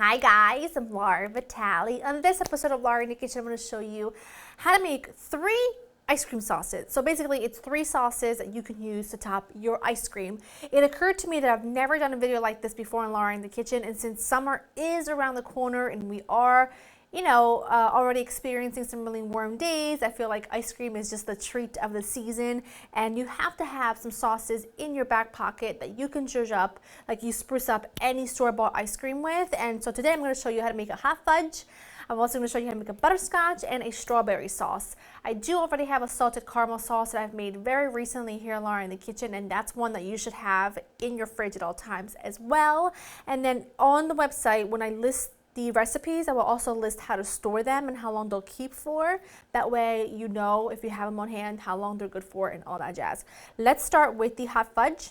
Hi guys, I'm Laura Vitale. On this episode of Laura in the Kitchen, I'm going to show you how to make 3 ice cream sauces. So basically it's 3 sauces that you can use to top your ice cream. It occurred to me that I've never done a video like this before in Laura in the Kitchen, and since summer is around the corner and we are already experiencing some really warm days, I feel like ice cream is just the treat of the season, and you have to have some sauces in your back pocket that you can zhuzh up, like you spruce up any store-bought ice cream with. And so today I'm going to show you how to make a hot fudge. I'm also going to show you how to make a butterscotch and a strawberry sauce. I do already have a salted caramel sauce that I've made very recently here in Laura in the Kitchen, and that's one that you should have in your fridge at all times as well. And then on the website, when I list the recipes, I will also list how to store them and how long they'll keep for. That way you know, if you have them on hand, how long they're good for and all that jazz. Let's start with the hot fudge.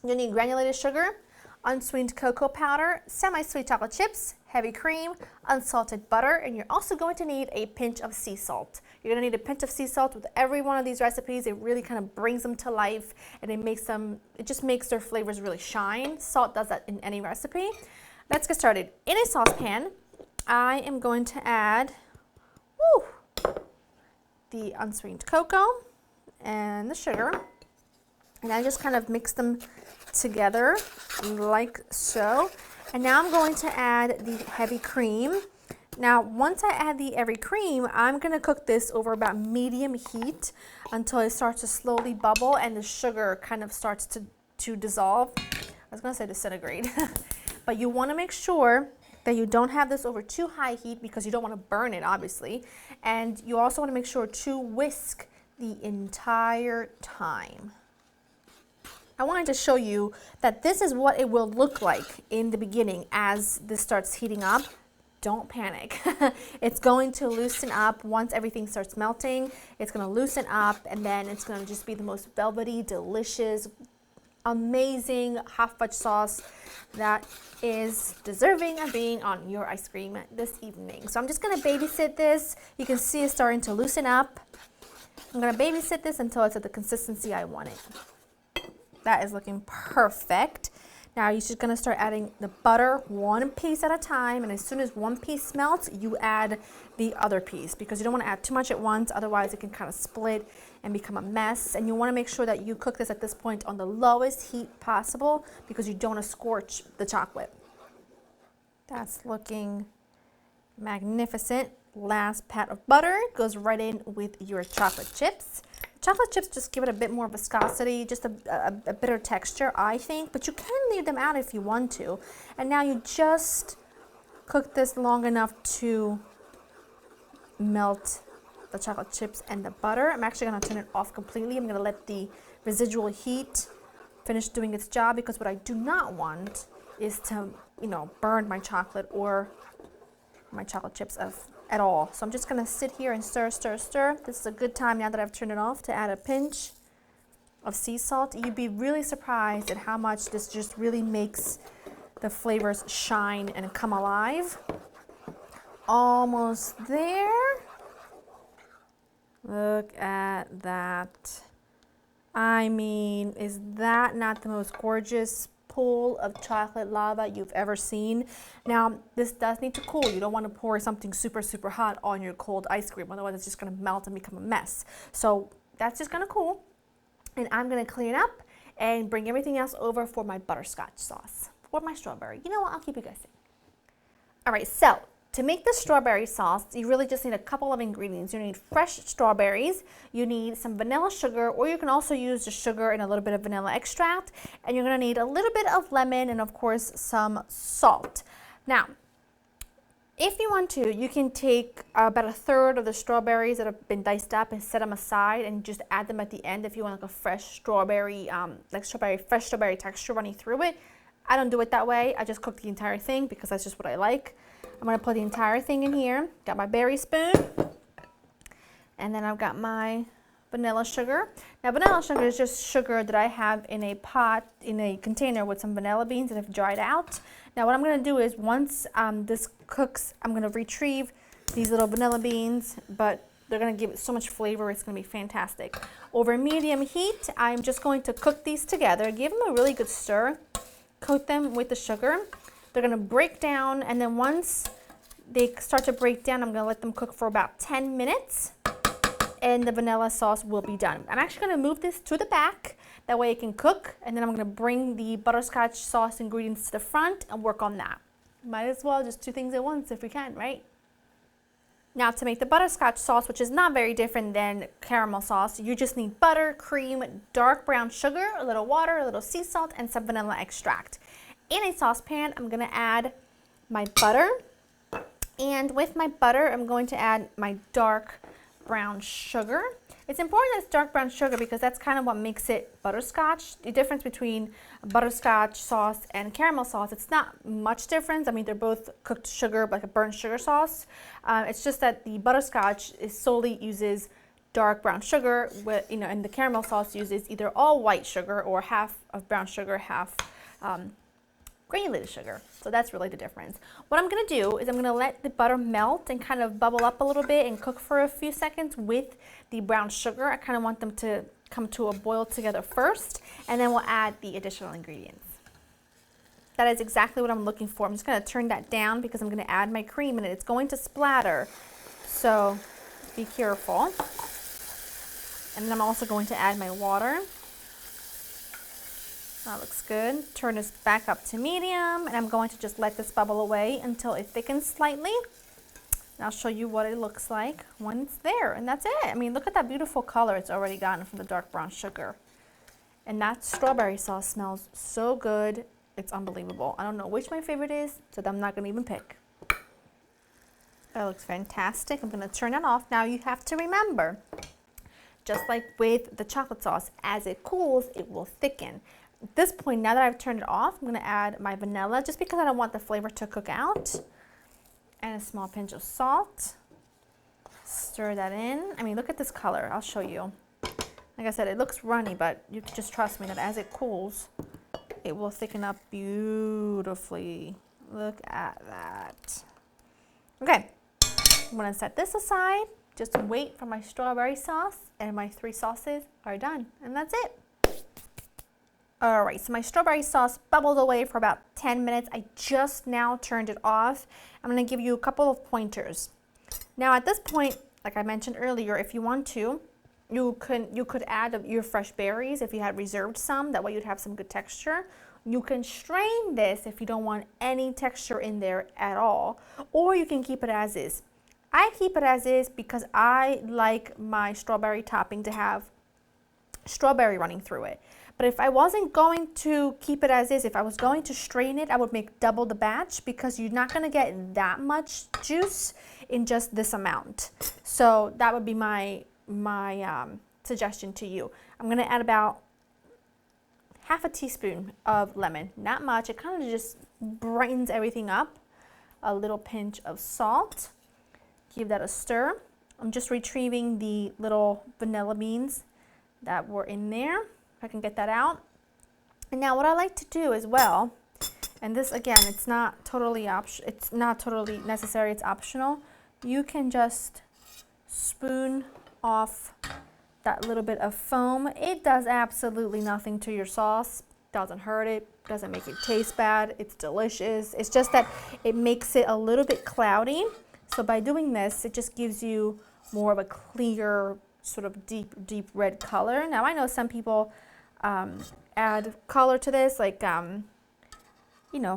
You'll need granulated sugar, unsweetened cocoa powder, semi-sweet chocolate chips, heavy cream, unsalted butter, and you're also going to need a pinch of sea salt. You're going to need a pinch of sea salt with every one of these recipes. It really kind of brings them to life, and it just makes their flavors really shine. Salt does that in any recipe. Let's get started. In a saucepan, I am going to add the unsweetened cocoa and the sugar, and I just kind of mix them together like so. And now I'm going to add the heavy cream. Now, once I add the heavy cream, I'm going to cook this over about medium heat until it starts to slowly bubble and the sugar kind of starts to dissolve. I was going to say disintegrate. But you want to make sure that you don't have this over too high heat because you don't want to burn it, obviously. And you also want to make sure to whisk the entire time. I wanted to show you that this is what it will look like in the beginning as this starts heating up. Don't panic. It's going to loosen up once everything starts melting. It's going to loosen up, and then it's going to just be the most velvety, delicious, amazing hot fudge sauce that is deserving of being on your ice cream this evening. So I'm just going to babysit this. You can see it's starting to loosen up. I'm going to babysit this until it's at the consistency I want it. That is looking perfect. Now you're just going to start adding the butter 1 piece at a time, and as soon as 1 piece melts, you add the other piece because you don't want to add too much at once, otherwise it can kind of split and become a mess. And you want to make sure that you cook this at this point on the lowest heat possible because you don't want to scorch the chocolate. That's looking magnificent. Last pat of butter goes right in with your chocolate chips. Chocolate chips just give it a bit more viscosity, just a bitter texture, I think, but you can leave them out if you want to. And now you just cook this long enough to melt the chocolate chips and the butter. I'm actually going to turn it off completely. I'm going to let the residual heat finish doing its job because what I do not want is to, burn my chocolate or my chocolate chips at all. So I'm just going to sit here and stir, stir, stir. This is a good time now that I've turned it off to add a pinch of sea salt. You'd be really surprised at how much this just really makes the flavors shine and come alive. Almost there. Look at that. I mean, is that not the most gorgeous pool of chocolate lava you've ever seen? Now, this does need to cool. You don't want to pour something super, super hot on your cold ice cream. Otherwise, it's just going to melt and become a mess. So that's just going to cool. And I'm going to clean up and bring everything else over for my butterscotch sauce or my strawberry. You know what? I'll keep you guessing. All right, so to make the strawberry sauce, you really just need a couple of ingredients. You need fresh strawberries, you need some vanilla sugar, or you can also use the sugar and a little bit of vanilla extract, and you're going to need a little bit of lemon and of course some salt. Now, if you want to, you can take about 1/3 of the strawberries that have been diced up and set them aside and just add them at the end if you want like a fresh strawberry, fresh strawberry texture running through it. I don't do it that way. I just cook the entire thing because that's just what I like. I'm going to put the entire thing in here. Got my berry spoon. And then I've got my vanilla sugar. Now, vanilla sugar is just sugar that I have in a pot, in a container with some vanilla beans that have dried out. Now, what I'm going to do is once this cooks, I'm going to retrieve these little vanilla beans, but they're going to give it so much flavor. It's going to be fantastic. Over medium heat, I'm just going to cook these together. Give them a really good stir. Coat them with the sugar. They're gonna break down, and then once they start to break down, I'm gonna let them cook for about 10 minutes, and the vanilla sauce will be done. I'm actually gonna move this to the back, that way it can cook, and then I'm gonna bring the butterscotch sauce ingredients to the front and work on that. Might as well just 2 things at once if we can, right? Now to make the butterscotch sauce, which is not very different than caramel sauce, you just need butter, cream, dark brown sugar, a little water, a little sea salt, and some vanilla extract. In a saucepan, I'm gonna add my butter, and with my butter, I'm going to add my dark brown sugar. It's important that it's dark brown sugar because that's kind of what makes it butterscotch. The difference between butterscotch sauce and caramel sauce, it's not much difference. I mean, they're both cooked sugar, like a burnt sugar sauce. It's just that the butterscotch solely uses dark brown sugar, and the caramel sauce uses either all white sugar or half of brown sugar, half granulated sugar. So that's really the difference. What I'm gonna do is I'm gonna let the butter melt and kind of bubble up a little bit and cook for a few seconds with the brown sugar. I kind of want them to come to a boil together first, and then we'll add the additional ingredients. That is exactly what I'm looking for. I'm just gonna turn that down because I'm gonna add my cream in it. It's going to splatter, so be careful. And then I'm also going to add my water. That looks good. Turn this back up to medium, and I'm going to just let this bubble away until it thickens slightly. And I'll show you what it looks like when it's there, and that's it. I mean, look at that beautiful color it's already gotten from the dark brown sugar. And that strawberry sauce smells so good, it's unbelievable. I don't know which my favorite is, so I'm not gonna even pick. That looks fantastic. I'm gonna turn it off. Now you have to remember, just like with the chocolate sauce, as it cools, it will thicken. At this point, now that I've turned it off, I'm gonna add my vanilla just because I don't want the flavor to cook out. And a small pinch of salt. Stir that in. I mean, look at this color, I'll show you. Like I said, it looks runny, but you can just trust me that as it cools, it will thicken up beautifully. Look at that. Okay, I'm gonna set this aside, just wait for my strawberry sauce, and my 3 sauces are done, and that's it. All right, so my strawberry sauce bubbled away for about 10 minutes. I just now turned it off. I'm gonna give you a couple of pointers. Now at this point, like I mentioned earlier, if you want to, you could add your fresh berries if you had reserved some, that way you'd have some good texture. You can strain this if you don't want any texture in there at all, or you can keep it as is. I keep it as is because I like my strawberry topping to have strawberry running through it. But if I wasn't going to keep it as is, if I was going to strain it, I would make double the batch because you're not going to get that much juice in just this amount. So that would be my suggestion to you. I'm going to add about half a teaspoon of lemon, not much. It kind of just brightens everything up. A little pinch of salt. Give that a stir. I'm just retrieving the little vanilla beans that were in there. I can get that out. And now what I like to do as well, and this again, it's not totally necessary, it's optional. You can just spoon off that little bit of foam. It does absolutely nothing to your sauce. Doesn't hurt it, doesn't make it taste bad. It's delicious. It's just that it makes it a little bit cloudy. So by doing this, it just gives you more of a clear, sort of deep red color. Now I know some people add color to this, like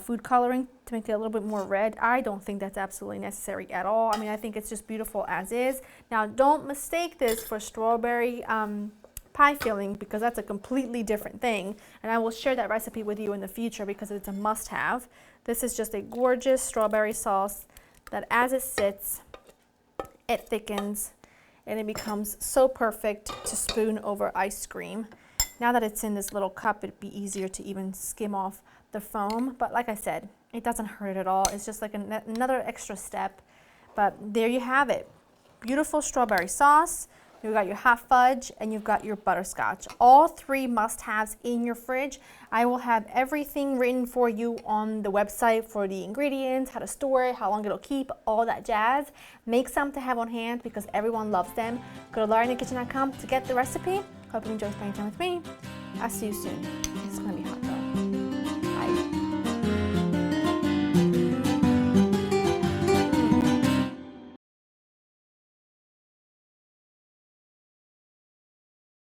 food coloring to make it a little bit more red. I don't think that's absolutely necessary at all. I mean, I think it's just beautiful as is. Now don't mistake this for strawberry pie filling, because that's a completely different thing, and I will share that recipe with you in the future because it's a must-have. This is just a gorgeous strawberry sauce that as it sits, it thickens and it becomes so perfect to spoon over ice cream. Now that it's in this little cup, it'd be easier to even skim off the foam. But like I said, it doesn't hurt it at all. It's just like another extra step. But there you have it. Beautiful strawberry sauce. You've got your hot fudge and you've got your butterscotch. All 3 must-haves in your fridge. I will have everything written for you on the website for the ingredients, how to store it, how long it'll keep, all that jazz. Make some to have on hand because everyone loves them. Go to LauraInTheKitchen.com to get the recipe. Hope you enjoy spending time with me. I'll see you soon. It's gonna be hot though.